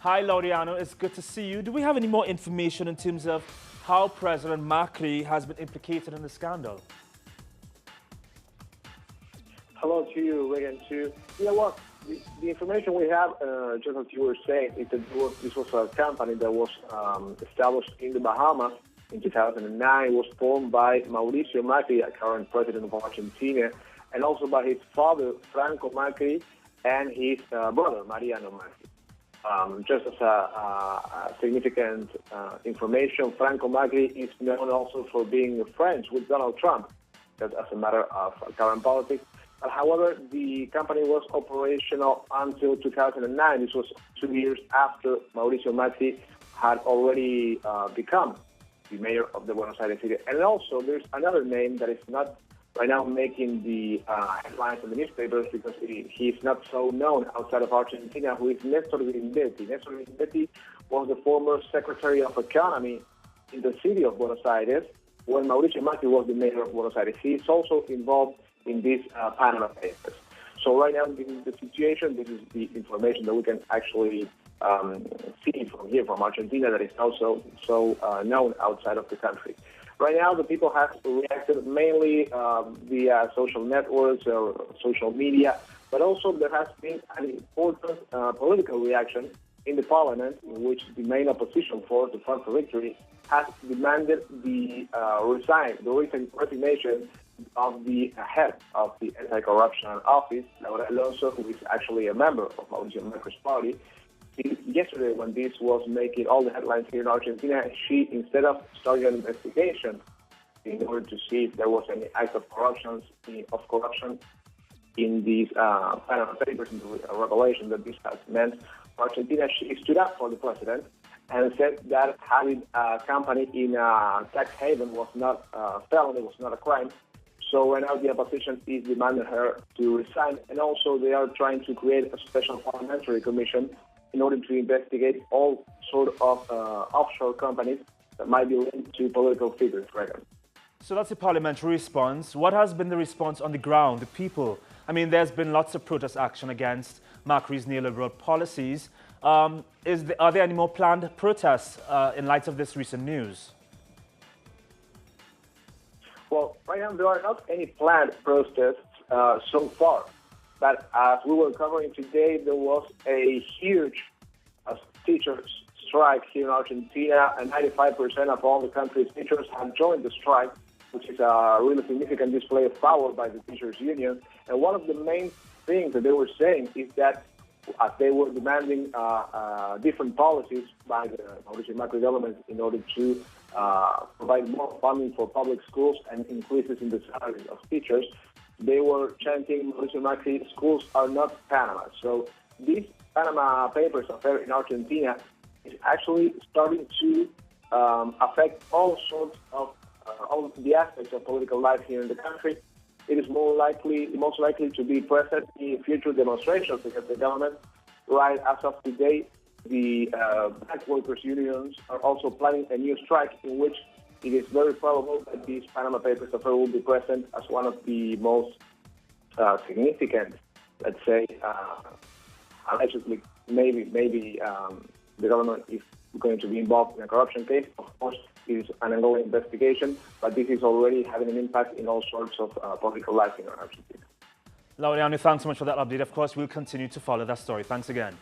Hi, Laureano. It's good to see you. Do we have any more information in terms of how President Macri has been implicated in the scandal? Hello to you, Regan, too. Yeah, well, the information we have, just as you were saying, is that this was a company that was established in the Bahamas in 2009. It was formed by Mauricio Macri, a current president of Argentina, and also by his father, Franco Macri, and his brother, Mariano Macri. Just as a significant information, Franco Macri is known also for being friends with Donald Trump, as a matter of current politics. However, the company was operational until 2009. This was 2 years after Mauricio Macri had already become the mayor of the Buenos Aires city. And also, there's another name that is not right now making the headlines in the newspapers because he's not so known outside of Argentina, who is Néstor Grindetti. Néstor Grindetti was the former Secretary of Economy in the city of Buenos Aires when Mauricio Macri was the mayor of Buenos Aires. He's also involved in these Panama papers. So right now, in the situation, this is the information that we can actually see from here, from Argentina, that is also so known outside of the country. Right now, the people have reacted mainly via social networks or social media, but also there has been an important political reaction in the parliament, in which the main opposition force, the Front for Victory, has demanded the resignation of the head of the anti-corruption office, Laura Alonso, who is actually a member of Mauricio Macri's party. Yesterday, when this was making all the headlines here in Argentina, she, instead of starting an investigation in order to see if there was any act of corruption in these Panama papers, in the revelation that this has meant, Argentina, she stood up for the president and said that having a company in a tax haven was not a felony, was not a crime. So right now the opposition is demanding her to resign, and also they are trying to create a special parliamentary commission in order to investigate all sort of offshore companies that might be linked to political figures. So that's a parliamentary response. What has been the response on the ground, the people? I mean, there's been lots of protest action against Macri's neoliberal policies. Are there any more planned protests in light of this recent news? Well, right now there are not any planned protests so far. But as we were covering today, there was a huge teachers' strike here in Argentina, and 95% of all the country's teachers have joined the strike, which is a really significant display of power by the teachers' union. And one of the main things that they were saying is that as they were demanding different policies by the Mauricio Macri government in order to provide more funding for public schools and increases in the salaries of teachers, they were chanting, Mauricio Macri, schools are not Panama. So this Panama Papers affair in Argentina is actually starting to affect all sorts of all the aspects of political life here in the country. It is most likely to be present in future demonstrations against the government. Right as of today, the bank workers' unions are also planning a new strike in which it is very probable that this Panama Papers affair will be present as one of the most significant, let's say, allegedly, maybe the government is going to be involved in a corruption case. Of course, it is an ongoing investigation, but this is already having an impact in all sorts of political life in Argentina. Laureano, thanks so much for that update. Of course, we'll continue to follow that story. Thanks again.